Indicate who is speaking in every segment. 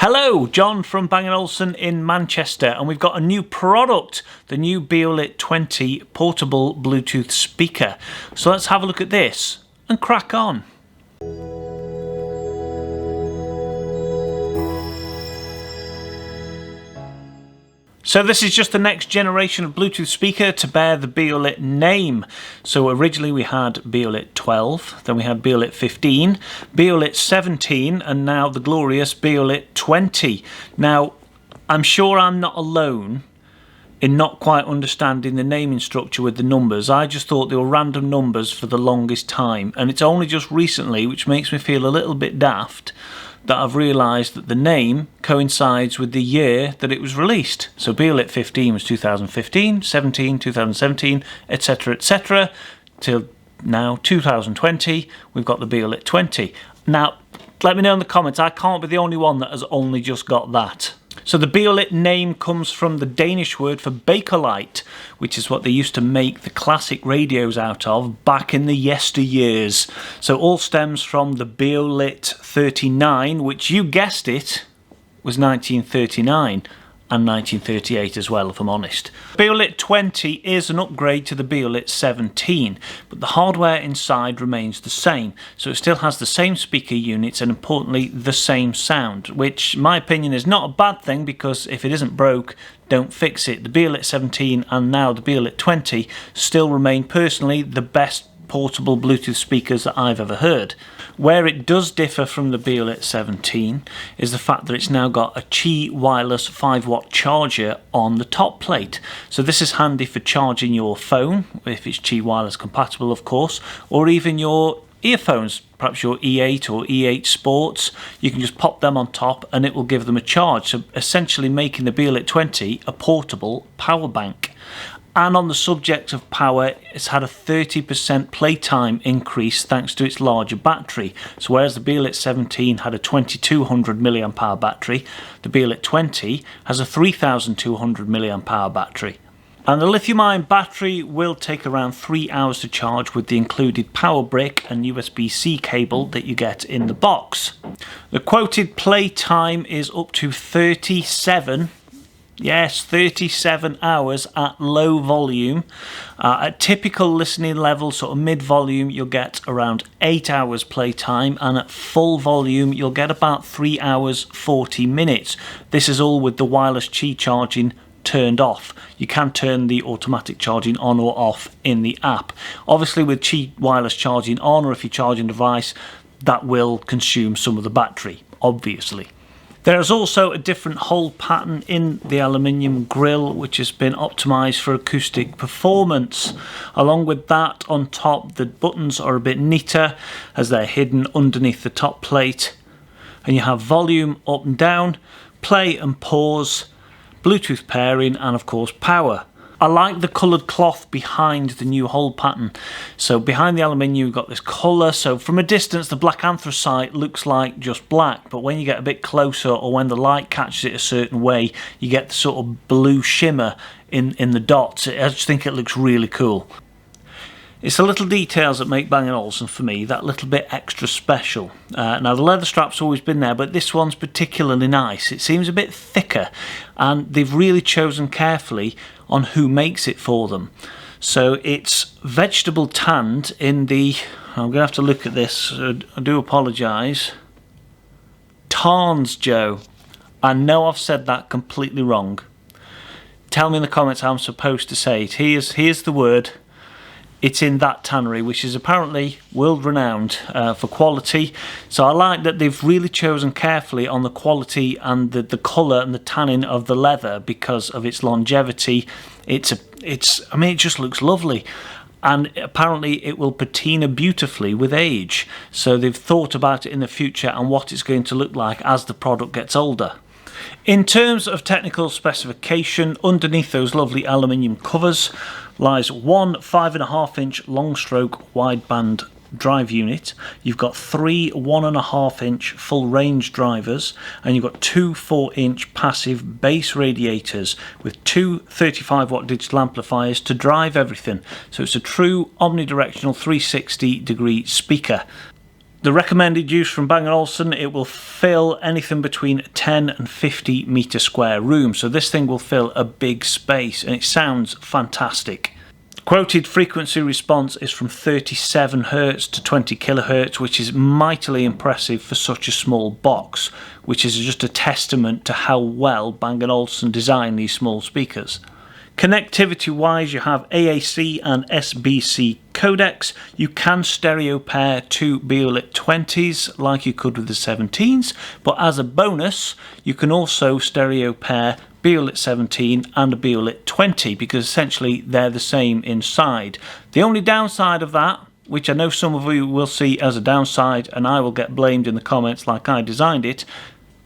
Speaker 1: Hello, John from Bang & Olufsen in Manchester, and we've got a new product, the new BEOLIT 20 portable Bluetooth speaker. So let's have a look at this and crack on. So this is just the next generation of Bluetooth speaker to bear the BEOLIT name. So originally we had BEOLIT 12, then we had BEOLIT 15, BEOLIT 17, and now the glorious BEOLIT 20. Now, I'm sure I'm not alone in not quite understanding the naming structure with the numbers. I just thought they were random numbers for the longest time, and it's only just recently, which makes me feel a little bit daft, that I've realised that the name coincides with the year that it was released. So BEOLIT 15 was 2015, 17, 2017, etc, etc, till now 2020 we've got the BEOLIT 20. Now let me know in the comments, I can't be the only one that has only just got that. So the BEOLIT name comes from the Danish word for bakelite, which is what they used to make the classic radios out of back in the yesteryears. So all stems from the BEOLIT 39, which, you guessed it, was 1939. And 1938 as well, if I'm honest. BEOLIT 20 is an upgrade to the BEOLIT 17, but the hardware inside remains the same, so it still has the same speaker units and, importantly, the same sound, which, in my opinion, is not a bad thing, because if it isn't broke, don't fix it. The BEOLIT 17 and now the BEOLIT 20 still remain, personally, the best portable Bluetooth speakers that I've ever heard. Where it does differ from the BEOLIT 17 is the fact that it's now got a Qi wireless 5-watt charger on the top plate. So this is handy for charging your phone, if it's Qi wireless compatible of course, or even your earphones, perhaps your E8 or E8 Sports. You can just pop them on top and it will give them a charge, so essentially making the BEOLIT 20 a portable power bank. And on the subject of power, it's had a 30% playtime increase thanks to its larger battery. So whereas the BEOLIT 17 had a 2200 mAh battery, the BEOLIT 20 has a 3200 mAh battery. And the lithium-ion battery will take around 3 hours to charge with the included power brick and USB-C cable that you get in the box. The quoted playtime is up to 37 hours at low volume. At typical listening level, sort of mid volume, you'll get around 8 hours playtime, and at full volume you'll get about 3 hours 40 minutes. This is all with the wireless Qi charging turned off. You can turn the automatic charging on or off in the app. Obviously with Qi wireless charging on, or if you're charging a device, that will consume some of the battery, obviously. There is also a different hole pattern in the aluminium grille, which has been optimised for acoustic performance. Along with that, on top, the buttons are a bit neater as they're hidden underneath the top plate. And you have volume up and down, play and pause, Bluetooth pairing, and of course power. I like the coloured cloth behind the new hole pattern. So behind the aluminium you've got this colour, so from a distance the black anthracite looks like just black, but when you get a bit closer, or when the light catches it a certain way, you get the sort of blue shimmer in the dots. I just think it looks really cool. It's the little details that make Bang & Olufsen, for me, that little bit extra special. Now the leather strap's always been there, but this one's particularly nice. It seems a bit thicker, and they've really chosen carefully on who makes it for them. So it's vegetable tanned in the, I'm going to have to look at this, I do apologise, Tarns Joe. I know I've said that completely wrong. Tell me in the comments how I'm supposed to say it. Here's the word. It's in that tannery, which is apparently world renowned for quality. So I like that they've really chosen carefully on the quality and the colour and the tanning of the leather because of its longevity. I mean, it just looks lovely. And apparently it will patina beautifully with age. So they've thought about it in the future and what it's going to look like as the product gets older. In terms of technical specification, underneath those lovely aluminium covers lies one 5.5-inch long stroke wideband drive unit. You've got three 1.5-inch full range drivers, and you've got two 4-inch passive bass radiators with two 35-watt digital amplifiers to drive everything. So it's a true omnidirectional 360-degree speaker. The recommended use from Bang & Olufsen, it will fill anything between 10 and 50 metre square room. So this thing will fill a big space and it sounds fantastic. Quoted frequency response is from 37 Hz to 20 kHz, which is mightily impressive for such a small box, which is just a testament to how well Bang & Olufsen designed these small speakers. Connectivity wise, you have AAC and SBC codecs. You can stereo pair two BEOLIT 20s like you could with the 17s, but as a bonus you can also stereo pair BEOLIT 17 and a BEOLIT 20 because essentially they're the same inside. The only downside of that, which I know some of you will see as a downside and I will get blamed in the comments like I designed it,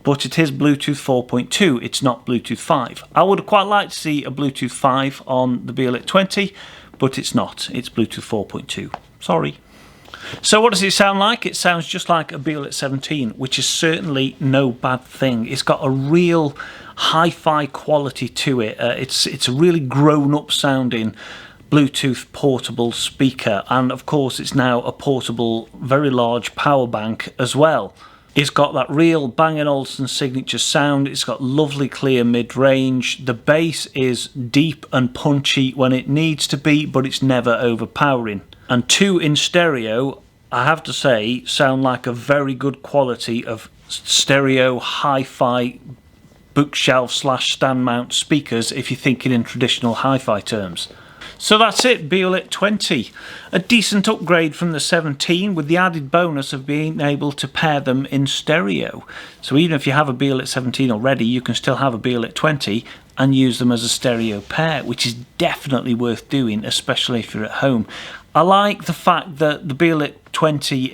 Speaker 1: but it is Bluetooth 4.2, it's not Bluetooth 5. I would quite like to see a Bluetooth 5 on the BEOLIT 20, but it's not, it's Bluetooth 4.2. Sorry. So what does it sound like? It sounds just like a BEOLIT 17, which is certainly no bad thing. It's got a real hi-fi quality to it. It's a really grown-up sounding Bluetooth portable speaker, and of course it's now a portable, very large power bank as well. It's got that real Bang & Olufsen signature sound. It's got lovely clear mid-range. The bass is deep and punchy when it needs to be, but it's never overpowering. And two in stereo, I have to say, sound like a very good quality of stereo hi-fi bookshelf / stand mount speakers if you're thinking in traditional hi-fi terms. So that's it, BEOLIT 20. A decent upgrade from the 17 with the added bonus of being able to pair them in stereo. So even if you have a BEOLIT 17 already, you can still have a BEOLIT 20 and use them as a stereo pair, which is definitely worth doing, especially if you're at home. I like the fact that the BEOLIT 20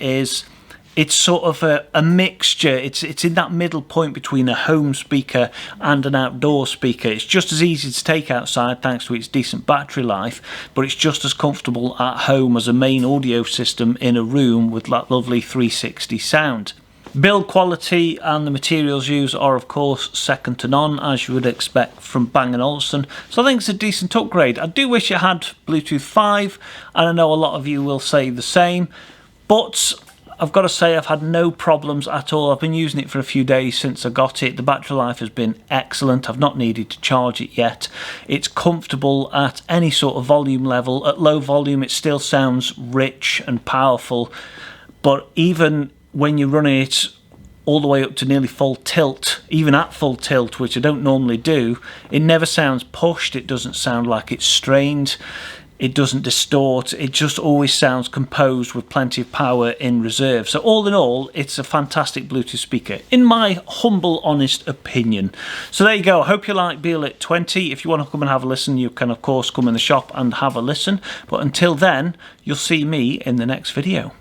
Speaker 1: it's sort of a mixture. It's in that middle point between a home speaker and an outdoor speaker. It's just as easy to take outside thanks to its decent battery life, but it's just as comfortable at home as a main audio system in a room with that lovely 360 sound. Build quality and the materials used are of course second to none, as you would expect from Bang & Olufsen, so I think it's a decent upgrade. I do wish it had Bluetooth 5, and I know a lot of you will say the same, but I've got to say I've had no problems at all. I've been using it for a few days since I got it. The battery life has been excellent. I've not needed to charge it yet. It's comfortable at any sort of volume level. At low volume it still sounds rich and powerful, but even when you're running it all the way up to nearly full tilt, even at full tilt, which I don't normally do, it never sounds pushed. It doesn't sound like it's strained. It doesn't distort, it just always sounds composed with plenty of power in reserve. So all in all, it's a fantastic Bluetooth speaker, in my humble, honest opinion. So there you go, I hope you like BEOLIT 20. If you want to come and have a listen, you can of course come in the shop and have a listen. But until then, you'll see me in the next video.